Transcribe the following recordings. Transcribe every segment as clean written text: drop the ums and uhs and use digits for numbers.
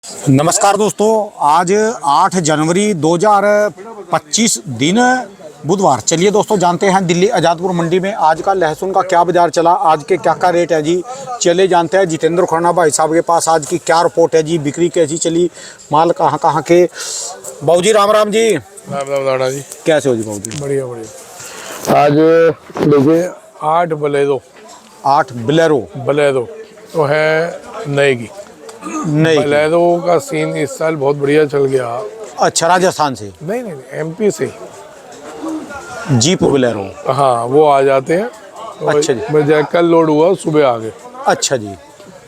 नमस्कार दोस्तों, आज 8 जनवरी 2025 दिन बुधवार। चलिए दोस्तों, जानते हैं दिल्ली आज़ादपुर मंडी में आज का लहसुन का क्या बाजार चला, आज के क्या रेट है जी। चले जानते हैं जितेंद्र खुराना भाई साहब के पास आज की क्या रिपोर्ट है जी, बिक्री कैसी चली, माल कहाँ के। बाबू जी राम राम जी। राम राम राणा जी, कैसे हो जी बाबू जी? बढ़िया बढ़िया। आज देखिए 8 बलेरो 8 बलेरो तो है नए की। नहीं, बलेरो का सीन इस साल बहुत बढ़िया चल गया। अच्छा, राजस्थान से नहीं नहीं, एमपी से। Jeep Bolero. हाँ, वो आ जाते हैं। तो अच्छा जी। मैं कल लोड हुआ, सुबह आ गए। अच्छा जी,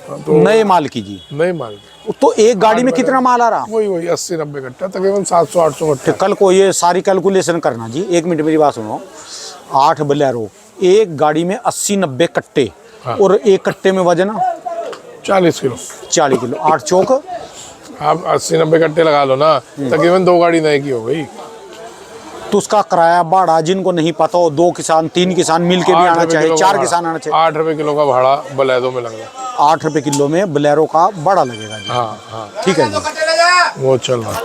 तो नए माल की जी। नए माल तो एक गाड़ी में कितना माल आ रहा? वही 80-90 कट्टा, तकरीबन 700-800 कट्टा। कल को ये सारी कैलकुलेशन करना जी। एक मिनट मेरी बात सुनो। 8 बलेरो, एक गाड़ी में 80-90 कट्टे। हाँ। और एक कट्टे में वजन 40 किलो। 40 किलो। 8 चौक आप 80-90 कट्टे लगा लो ना, तकरीबन 2 गाड़ी नए की हो गई। तो उसका किराया भाड़ा जिनको नहीं पता हो, 2 किसान 3 किसान मिल के भी आना चाहिए, 4 किसान आना चाहिए। 8 रुपए किलो का भाड़ा बलेरो में लग रहा है। 8 रुपए किलो में बलेरो का भाड़ा लगेगा जी। हाँ हाँ, ठीक है जी। वो चल रहा।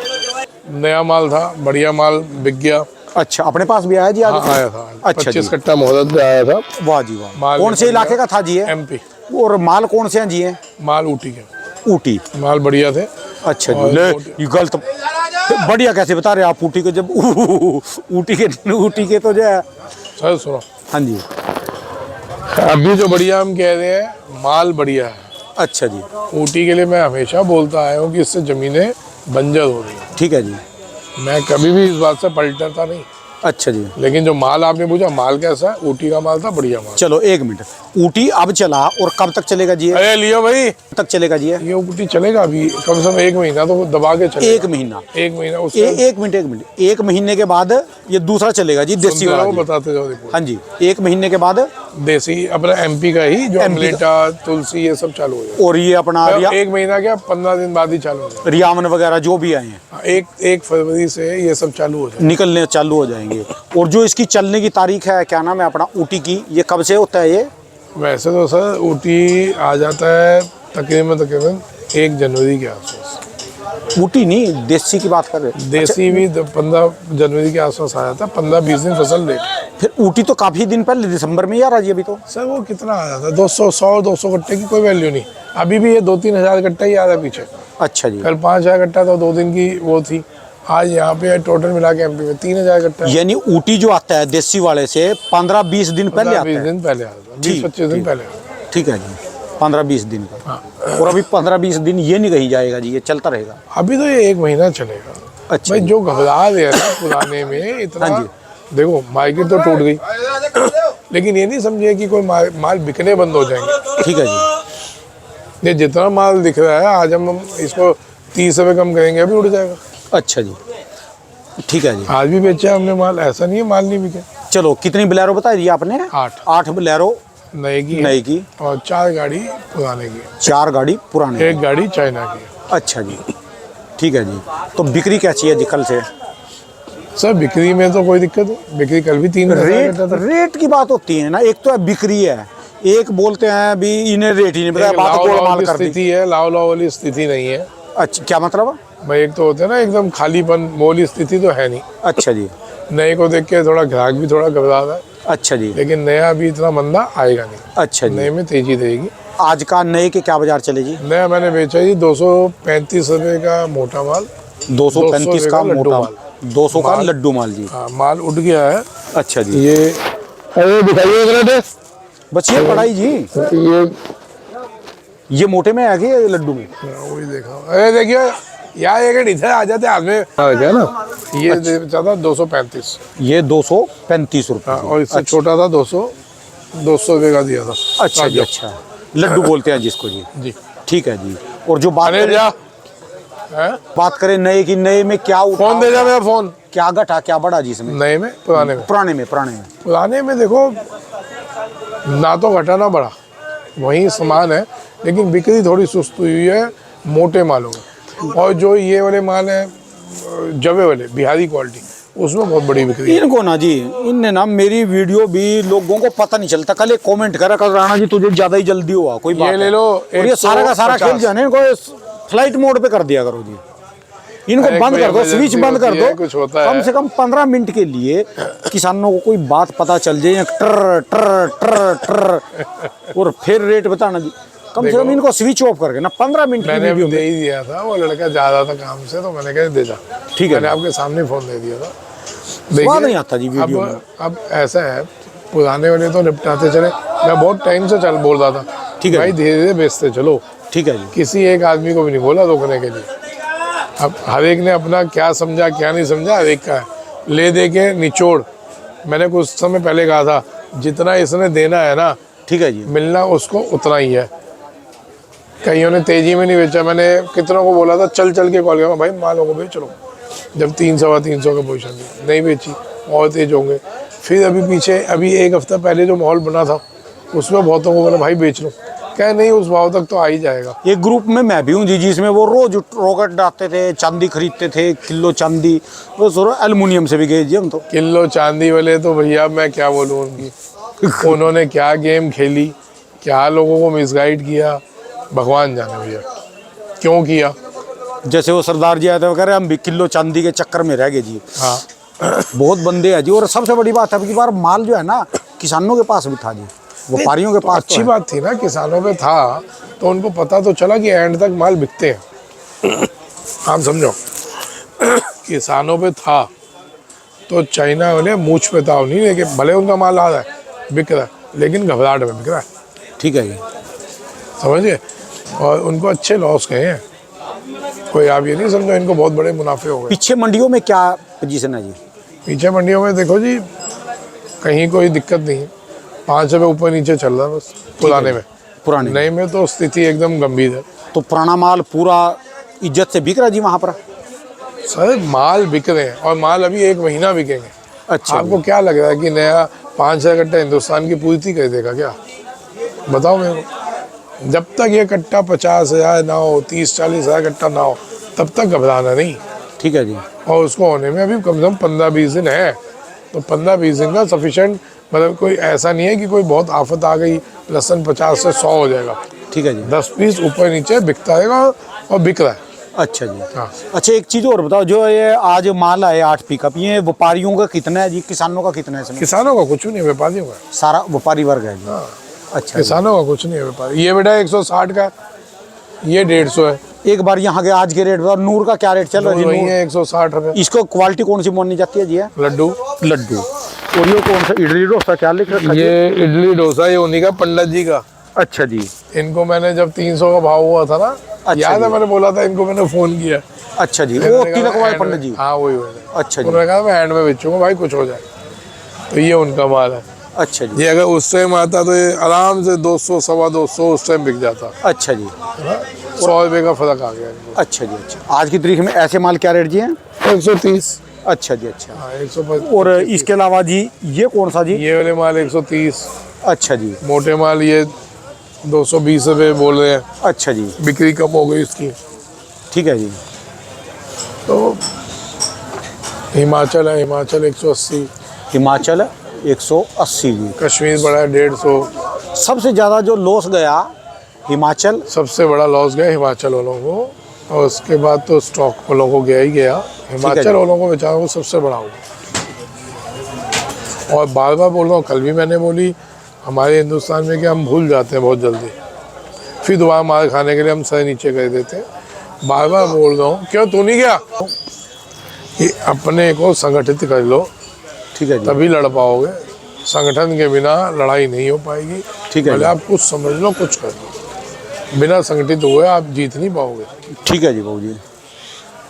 नया माल था, बढ़िया माल बिक गया। अच्छा, अपने पास भी आया जी आज? हाँ, आया था। अच्छा 25 जी। कट्टा मोहरत पे आया था। वाह जी वाह। माल कौन से इलाके का था जी ये? एमपी। और माल कौन से हैं जी ये? माल ऊटी के। ऊटी। माल बढ़िया थे। अच्छा जी। और ले, ये गलत बढ़िया कैसे बता रहे आप ऊटी के, जब ऊटी के तो जो है। सर सुनो, हाँ जी। अभी जो बढ़िया हम कह रहे हैं, माल बढ़िया है। अच्छा जी। ऊटी के लिए मैं हमेशा बोलता आया हूँ कि इससे जमीनें बंजर हो रही हैं। ठीक है जी। मैं कभी भी इस बात से पलटता नहीं। अच्छा जी। लेकिन जो माल आपने पूछा, माल कैसा है, ऊटी का माल था, बढ़िया माल। चलो एक मिनट, ऊटी अब चला और कब तक चलेगा जी? अरे लियो भाई, कब तक चलेगा जी? ये ऊटी चलेगा अभी कम से कम 1 महीना तो दबा के चलेगा। 1 महीना। 1 महीना उससे एक मिनट 1 महीने के बाद ये दूसरा चलेगा जी, देसी वाला जी। बताते जाओ रिपोर्ट। हाँ जी, 1 महीने के बाद देसी अपना एमपी का ही, जो MP का। अमलेटा, तुलसी, ये सब चालू हो जाएगा। और ये अपना 1 महीना क्या, 15 दिन बाद ही चालू हो जाएगा। रियामन वगैरह जो भी आए हैं, 1 फरवरी से ये सब चालू हो जाएगा। निकलने चालू हो जाएंगे। और जो इसकी चलने की तारीख है, क्या नाम है अपना ऊटी की, ये कब से होता है ये? वैसे तो सर ऊटी आ जाता है तकरीबन 1 जनवरी के आसपास। ऊटी नहीं, देसी की बात कर रहे हैं। देसी भी 15 जनवरी के आसपास आ जाता है। 15-20 दिन फसल लेट। फिर ऊटी तो काफी दिन पहले दिसंबर में ही आ रहा जी अभी तो। सर वो कितना आ जाता है, 200 कट्टे की कोई वैल्यू नहीं। अभी भी ये 2-3 हज़ार कट्टा ही आ रहा है पीछे। अच्छा जी। कल 5,000 कट्टा तो 2 दिन की वो थी। आज यहाँ पे टोटल मिला के एमपी में 3,000 कट्टा। यानी ऊटी जो आता है देसी वाले से 15-20 दिन पहले आता 20 है। दिन पहले आता है, 20-25 दिन पहले आता है। ठीक है जी, 15-20 दिन का। हाँ। और अभी 15-20 दिन ये नहीं कहीं जाएगा जी, ये चलता रहेगा। अभी तो ये 1 महीना चलेगा। अच्छा भाई जी। जो घबरा रहे हैं ना पुराने में इतना, हाँ जी। देखो मार्केट तो टूट गई, लेकिन ये नहीं समझिए कि कोई माल बिकने बंद हो जाएंगे। ठीक है जी। ये जितना माल दिख रहा है, आज हम इसको 30 रुपये कम करेंगे, अभी उड़ जाएगा। अच्छा जी, ठीक है जी। आज भी बेचा हमने माल, ऐसा नहीं है माल नहीं बिके। चलो, कितनी बोलेरो बताई दी आपने? 8 बोलेरो नए की है। नई की और 4 गाड़ी पुराने की, 4 गाड़ी पुराने। 1 गाड़ी चाइना की। अच्छा जी, ठीक है जी। तो बिक्री कैसी है जी कल से? सर बिक्री में तो कोई दिक्कत नहीं, बिक्री कल भी 3,000 था। रेट की बात होती है ना, एक तो है बिक्री है, एक बोलते हैं अभी इन्हें रेट ही नहीं बताया, बात गोल माल कर दी। स्थिति है, लाव वाली स्थिति नहीं है। अच्छा, क्या मतलब? भाई एक तो होता है ना एकदम खालीपन, मोली स्थिति तो है नहीं। अच्छा जी। नए को देख के थोड़ा ग्राहक भी थोड़ा घबरा रहा है, अच्छा जी। लेकिन नया भी इतना मंदा आएगा नहीं। अच्छा जी। नए में तेजी रहेगी। आज का नए के क्या बाजार चले जी? नया मैंने बेचा जी 235 रुपये का मोटा माल। 235 का लड्डू मोटा, माल। 200 का लड्डू माल जी। हाँ, माल उठ गया है। अच्छा जी। ये अरे दिखाइए बस ये पढ़ाई जी, ये मोटे में है कि ये लड्डू में? वही देखा। अरे देखिए यार, एक इधर आ जाते हाथ में क्या ना। ये बेचा था 235। ये 235 रुपये। और इससे छोटा था 200 रुपये का दिया था। अच्छा जी। अच्छा, लड्डू बोलते हैं जिसको जी। जी ठीक है जी। और जो बात अरे जा हैं? बात करें नए की, नए में क्या फोन दे जा मेरा फोन। क्या घटा क्या बढ़ा जी इसमें? नए में पुराने में? पुराने में पुराने में देखो, ना तो घटा ना बढ़ा, वही समान है, लेकिन बिक्री थोड़ी सुस्त हुई है मोटे मालों में। और जो ये वाले माल है जवे वाले बिहारी क्वालिटी, उसमें बहुत बड़ी बिक्री है। इनको ना जी, इनने ना मेरी वीडियो भी लोगों को पता नहीं चलता। कल एक कमेंट करा, कल राणा जी तुझे ज्यादा ही जल्दी हुआ, कोई बात ये ले लो। और ये सारा का सारा खेल जाने को फ्लाइट मोड पे कर दिया करो जी, इनको एक बंद कोई कर दो, स्विच emergency बंद कर होती है, दो। कुछ होता कम है। से कम 15 मिनट के लिए किसानों को कोई बात पता चल जाए, ट्र ट्र ट्र ट्र, और फिर रेट बताना जी। कम से कम इनको स्विच ऑफ करके ना 15 मिनट की मैंने वीडियो अभी दे में। ही दिया था, वो लड़का ज्यादा था काम से, तो मैंने कहा दे जा। ठीक है। मैंने आपके सामने फोन दे दिया था। स्वाद नहीं आता जी वीडियो में। अब ऐसा है, पुराने वाले तो निपटाते चले, मैं बहुत टाइम से चल बोल रहा था ठीक है भाई जी। धीरे धीरे बेचते चलो, ठीक है जी। किसी एक आदमी को भी नहीं बोला रोकने के लिए। अब हर एक ने अपना क्या समझा क्या नहीं समझा, हर एक का है। ले दे के निचोड़, मैंने कुछ समय पहले कहा था जितना इसने देना है ना, ठीक है जी। मिलना उसको उतना ही है। कईयों ने तेजी में नहीं बेचा, मैंने कितनों को बोला था चल चल के कॉल किया भाई मालों को बेच लो, जब 300 का पोजीशन थी नहीं बेची, और तेज होंगे। फिर अभी पीछे अभी एक हफ्ता पहले जो माहौल बना था उसमें बहुतों को बोला भाई बेच लो, क्या नहीं उस भाव तक तो आ ही जाएगा। एक ग्रुप में मैं भी हूँ जी, जिसमें वो रोज रॉकेट डालते थे, चांदी खरीदते थे, किलो चांदी, वो सर एल्युमिनियम से भी गए जी हम तो। किलो चांदी वाले तो भैया मैं क्या बोलूँ उनकी, उन्होंने क्या गेम खेली, क्या लोगों को मिसगाइड किया, भगवान जाने भैया क्यों किया। जैसे वो सरदार जी आए थे, वो कह रहे हम भी किलो चांदी के चक्कर में रह गए जी। हाँ बहुत बंदे हैं जी। और सबसे बड़ी बात है, अब की बार माल जो है ना किसानों के पास भी था जी, व्यापारियों के तो पास अच्छी बात थी ना, किसानों पे था तो उनको पता तो चला कि एंड तक माल बिकते हैं। आप समझो किसानों पे था तो चाइना वाले मूछ पे था नहीं, लेकिन भले उनका माल आ रहा है बिक रहा है, लेकिन घबराहट में बिक रहा है, ठीक है जी। समझिए। और उनको अच्छे लॉस गए हैं, कोई आप ये नहीं समझो इनको बहुत बड़े मुनाफे हो गए। पीछे मंडियों में क्या पोजीशन है जी? पीछे मंडियों में देखो जी कहीं कोई दिक्कत नहीं है, 5 रुपये ऊपर नीचे चल रहा है बस पुराने में। पुराने नए में तो स्थिति एकदम गंभीर है। तो पुराना माल पूरा इज्जत से बिक रहा है जी वहाँ पर? सर माल बिक रहे हैं और माल अभी 1 महीना बिकेंगे। अच्छा आपको क्या लग रहा है कि नया 5,000 कट्टा हिंदुस्तान की पूर्ति कर देगा क्या? बताओ मेरे को। जब तक ये कट्टा 50,000 ना हो, 30-40 हज़ार कट्टा ना हो, तब तक घबराना नहीं। ठीक है जी। और उसको होने में अभी कम से कम 15-20 दिन है, तो 15-20 दिन का सफिशेंट, मतलब कोई ऐसा नहीं है कि कोई बहुत आफत आ गई लहसुन 50 से 100 हो जाएगा। ठीक है जी। 10 पीस ऊपर नीचे बिकता रहेगा और बिक रहा है। अच्छा जी। हाँ अच्छा एक चीज़ और बताओ, जो ये आज माल आए 8 पिकअप, ये व्यापारियों का कितना है जी, किसानों का कितना है इसमें? किसानों का कुछ नहीं है, व्यापारियों का। सारा व्यापारी वर्ग है जी। हाँ अच्छा जी। किसानों का कुछ नहीं है, व्यापारी। ये बेटा 160 का, ये 150 है। एक बार यहाँ के आज के रेट बताओ, नूर का क्या रेट चल रहा है जी? वही नूर, है 160 रुपये। इसको क्वालिटी कौन सी मानी जाती है जी? है लड्डू, लड्डू। और ये कौन सा इडली डोसा क्या लिख रखा है? ये इडली डोसा, ये उन्हीं का पंडित जी का। अच्छा जी। इनको मैंने जब 300 का भाव हुआ था ना, अच्छा याद है जी। मैंने बोला था इनको, मैंने फोन किया। अच्छा जी, मैंने वो कहा तिलक मैं वाले hand पंडित में- जी। हाँ वही। अच्छा जी। उन्होंने कहा मैं हैंड में बेचूंगा भाई, कुछ हो जाए। तो ये उनका माल है। अच्छा जी। ये अगर उस टाइम आता तो ये आराम से 200 सवा 200 उस टाइम बिक जाता। अच्छा जी। 100 रुपये का फर्क आ गया इनको। अच्छा जी। अच्छा, आज की तारीख में ऐसे माल क्या रेट जी हैं? 130। अच्छा जी। अच्छा, हाँ 125। और इसके अलावा जी ये कौन सा जी? ये वाले माल 130। अच्छा जी। मोटे माल ये 220 रुपये बोल रहे हैं, अच्छा जी। बिक्री कम हो गई इसकी। ठीक है जी। तो हिमाचल है, हिमाचल 180। हिमाचल 180 जी। कश्मीर बड़ा है 150। सबसे ज़्यादा जो लॉस गया हिमाचल। सबसे बड़ा लॉस गया हिमाचल वालों को, और उसके बाद तो स्टॉक वालों को गया ही गया। हिमाचल वालों को बेचारों को सबसे बड़ा हुआ। और बार बार बोल रहा हूँ, कल भी मैंने बोली, हमारे हिंदुस्तान में कि हम भूल जाते हैं बहुत जल्दी, फिर दोबारा मार खाने के लिए हम सर नीचे कर देते हैं। बार बार बोल रहा हूँ, क्यों तू नहीं गया कि अपने को संगठित कर लो, ठीक है जी। तभी लड़ पाओगे। संगठन के बिना लड़ाई नहीं हो पाएगी। ठीक है पहले जी। आप कुछ समझ लो, कुछ कर लो। बिना संगठित हुए आप जीत नहीं पाओगे। ठीक है जी बाबू जी।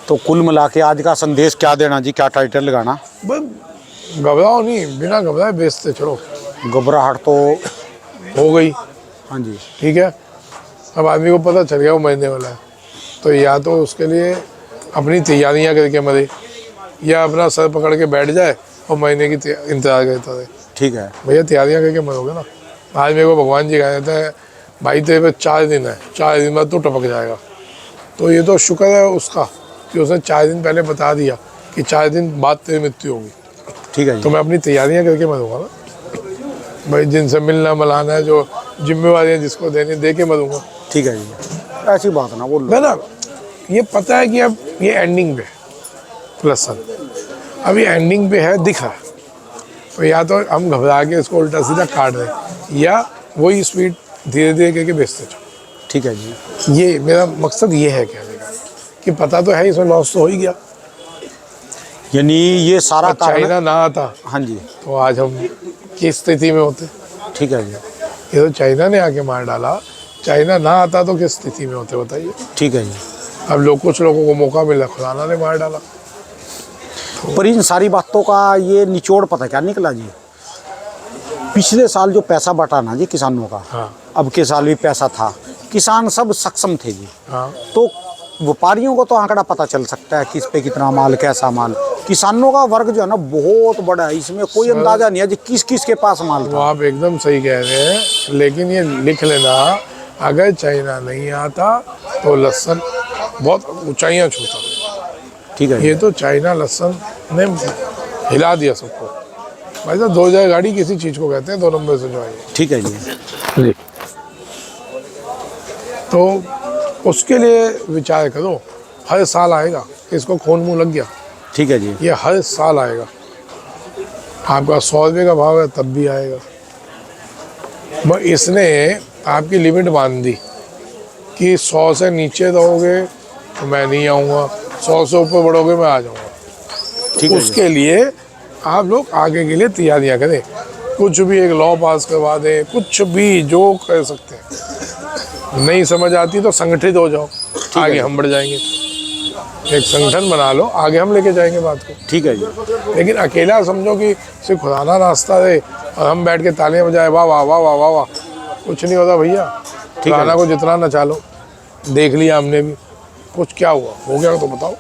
तो कुल मिला के आज का संदेश क्या देना जी, क्या टाइटल लगाना? बस घबराओ नहीं, बिना घबराए बेचते चलो। घबराहट तो हो गई, हाँ जी। ठीक है। अब आदमी को पता चल गया वो मरने वाला है, तो या तो उसके लिए अपनी तैयारियां करके मरे, या अपना सर पकड़ के बैठ जाए और महीने की इंतजार करता रहे। ठीक है। भैया तैयारियां करके मरोगे ना। आज मेरे को भगवान जी कहते हैं भाई तेरे पे 4 दिन है, 4 दिन बाद तू टपक जाएगा। तो ये तो शुक्र है उसका कि उसने 4 दिन पहले बता दिया कि 4 दिन बाद तेरी मृत्यु होगी। ठीक है जी। तो मैं अपनी तैयारियां करके मरूंगा ना भाई, जिनसे मिलना मिलाना है, जो जिम्मेवारियां जिसको देनी दे के मरूंगा। ठीक है जी। ऐसी बात ना बोलो। मैं ना ये पता है कि अब ये एंडिंग पे है लहसुन, अब ये एंडिंग पे है, दिख रहा है, तो या तो हम घबरा के इसको उल्टा सीधा काट दें या वही स्पीड धीरे धीरे करके बेचते जाओ। ठीक है जी। ये मेरा मकसद ये है कहने का कि पता तो है इसमें लॉस तो हो ही गया। यानी ये सारा कारण, चाइना ना आता हाँ जी, तो आज हम किस स्थिति में होते। ठीक है जी, ये तो चाइना ने आके मार डाला, चाइना ना आता तो किस स्थिति में होते बताइए। ठीक है जी। अब कुछ लोगों को मौका मिला, खुदा ने मार डाला। पर इन सारी बातों का ये निचोड़ पता क्या निकला जी? पिछले साल जो पैसा बटा ना जी किसानों का, हाँ अब के साल भी पैसा था, किसान सब सक्षम थे जी। हाँ, तो व्यापारियों को तो आंकड़ा पता चल सकता है किस पे कितना माल, कैसा माल। किसानों का वर्ग जो है ना बहुत बड़ा है, इसमें कोई अंदाजा नहीं है जी किस किस के पास माल वो था। आप एकदम सही कह रहे हैं, लेकिन ये लिख लेना, अगर चाइना नहीं आता तो लहसुन बहुत ऊंचाइयां छूता। ठीक है ये जी। तो चाइना लहसुन ने हिला दिया सबको। भाई साहब 2000 गाड़ी किसी चीज़ को कहते हैं, 2 नंबर से जो है। ठीक है जी। तो उसके लिए विचार करो, हर साल आएगा। इसको खून मुंह लग गया, ठीक है जी। ये हर साल आएगा। आपका 100 रुपये का भाव है तब भी आएगा। बस इसने आपकी लिमिट बांध दी कि 100 से नीचे दोगे तो मैं नहीं आऊँगा, 100 से ऊपर बढ़ोगे मैं आ जाऊँगा। ठीक है जी। उसके लिए आप लोग आगे के लिए तैयारियां करें, कुछ भी एक लॉ पास करवा दें, कुछ भी जो कर सकते हैं। नहीं समझ आती तो संगठित हो जाओ, आगे हम बढ़ जाएंगे। एक संगठन बना लो, आगे हम लेके जाएंगे बात को। ठीक है जी। लेकिन अकेला समझो कि सिर्फ खुदाना रास्ता दे और हम बैठ के तालियां बजाए वाह वाह वाह वाह वाह वाह, कुछ नहीं होता भैया। खुदाना को जितना नचा लो, देख लिया हमने भी, कुछ क्या हुआ, हो गया तो बताओ।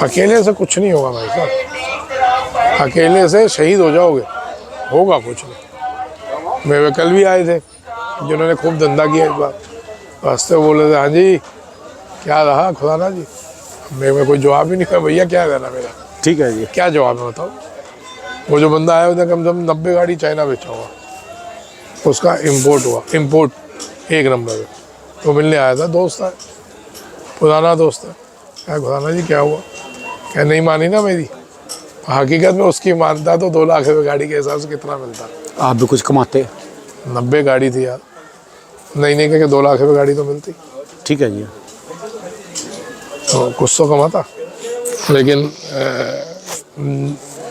अकेले से कुछ नहीं होगा भाई साहब, अकेले से शहीद हो जाओगे, होगा कुछ नहीं। मेरे कल भी आए थे जिन्होंने खूब धंधा किया इस बार, रास्ते बोले थे हाँ जी क्या रहा खुदाना जी, मेरे कोई जवाब ही नहीं था। भैया क्या करना मेरा, ठीक है जी। क्या जवाब है बताओ। वो जो बंदा आया उसने कम से कम 90 गाड़ी चाइना बेचा हुआ, उसका इंपोर्ट हुआ, इंपोर्ट 1 नंबर में। तो मिलने आया था, दोस्त है, पुराना दोस्त है। क्या खुदाना जी क्या हुआ, क्या नहीं मानी ना मेरी। हकीकत में उसकी मानता तो 2 लाख रुपये गाड़ी के हिसाब से कितना मिलता। आप भी कुछ कमाते? 90 गाड़ी थी यार, नहीं कह के 2 लाख रुपये गाड़ी तो मिलती। ठीक है जी। तो कुछ तो कमाता, लेकिन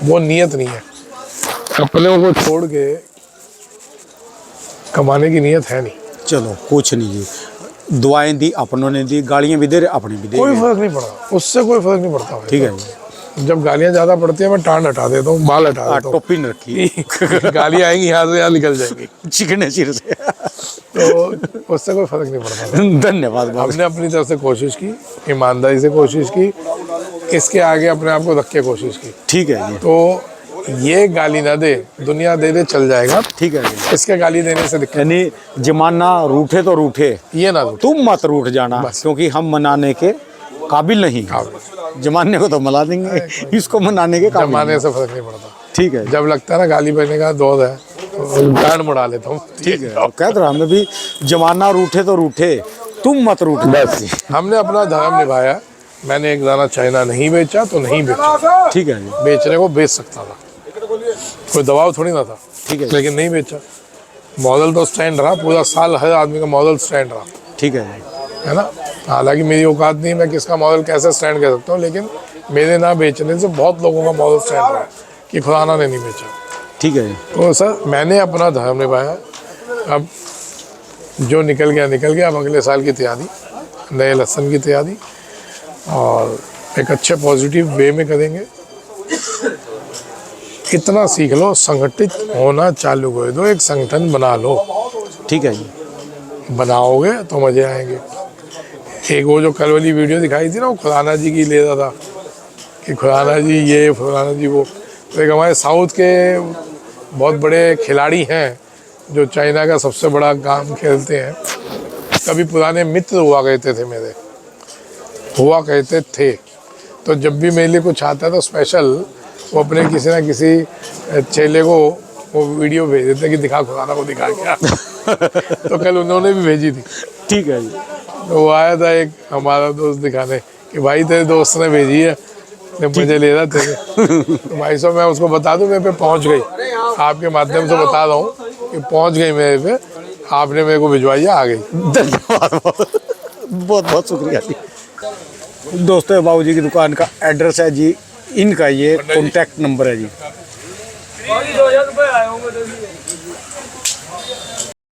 वो नियत नहीं है। अपने को छोड़ के कमाने की नियत है नहीं। चलो कुछ नहीं जी, दुआएं दी अपनों ने दी, गालियां भी दे रहे अपने भी दे कोई रहे। फर्क नहीं पड़ा, उससे कोई फर्क नहीं पड़ता भाई। ठीक है जी। जब गालियां ज़्यादा पड़ती है मैं टांड हटा देता हूँ, बाल हटा देता हूँ। टोपी न रखी, गालियाँ आएंगी यहाँ से, यहाँ निकल जाएंगी, चिकने सिर से। तो उससे कोई फर्क नहीं पड़ता। धन्यवाद बहुत। हमने अपनी तरफ से कोशिश की, ईमानदारी से कोशिश की, इसके आगे अपने आप को रख के कोशिश की। ठीक है जी। तो ये गाली ना दे, दुनिया दे दे चल जाएगा। ठीक है जी। इसके गाली देने से दिक्कत, यानी जमाना रूठे तो रूठे, ये ना रूठे। तुम मत रूठ जाना, क्योंकि हम मनाने के काबिल नहीं हैं। जमाने को तो मना देंगे, इसको मनाने के काबिल जमाने नहीं। से फर्क नहीं पड़ता। ठीक है। जब लगता है ना गाली बजने का दौर है तो गांड मुड़ा लेता हूँ। ठीक है, कह तो रहा मैं भी, जमाना रूठे तो रूठे, तुम मत रूठ। बस हमने अपना धर्म निभाया। मैंने एक दाना चाइना नहीं बेचा तो नहीं बेचा। ठीक है जी। बेचने को बेच सकता था, कोई दबाव थोड़ी ना था। ठीक है। लेकिन नहीं बेचा। मॉडल तो स्टैंड रहा, पूरा साल हर आदमी का मॉडल स्टैंड रहा, ठीक है जी। है ना। हालांकि मेरी औकात नहीं, मैं किसका मॉडल कैसे स्टैंड कर सकता हूँ, लेकिन मेरे ना बेचने से बहुत लोगों का मॉडल स्टैंड रहा कि खुदाना ने नहीं बेचा। ठीक है जी। तो सर मैंने अपना धर्म निभाया। अब जो निकल गया। अब अगले साल की तैयारी, नए लहसुन की तैयारी, और एक अच्छे पॉजिटिव वे में करेंगे। कितना सीख लो, संगठित होना चालू कर दो, एक संगठन बना लो। ठीक है जी। बनाओगे तो मज़े आएंगे। एक वो जो कल वाली वीडियो दिखाई थी ना, वो खुराना जी की ले रहा था कि खुराना जी ये, खुराना जी वो। तो एक हमारे साउथ के बहुत बड़े खिलाड़ी हैं जो चाइना का सबसे बड़ा काम खेलते हैं। कभी पुराने मित्र हुआ करते थे मेरे, हुआ करते थे। तो जब भी मेरे लिए कुछ आता है तो स्पेशल वो अपने किसी ना किसी चेले को वो वीडियो भेज देते कि दिखा खुराना को, दिखा क्या। तो कल उन्होंने भी भेजी थी। ठीक है जी। तो वो आया था एक हमारा दोस्त दिखाने कि भाई तेरे दोस्त ने भेजी है, ने मुझे ले रहा थे। तो भाई साहब मैं उसको बता दूं, मेरे पे पहुंच गई, आपके माध्यम से बता रहा हूँ कि पहुंच गई मेरे पे, आपने मेरे को भिजवाई है, आ गई। धन्यवाद, बहुत बहुत शुक्रिया जी। दोस्तों बाबूजी की दुकान का एड्रेस है जी, इनका ये कॉन्टैक्ट नंबर है जी।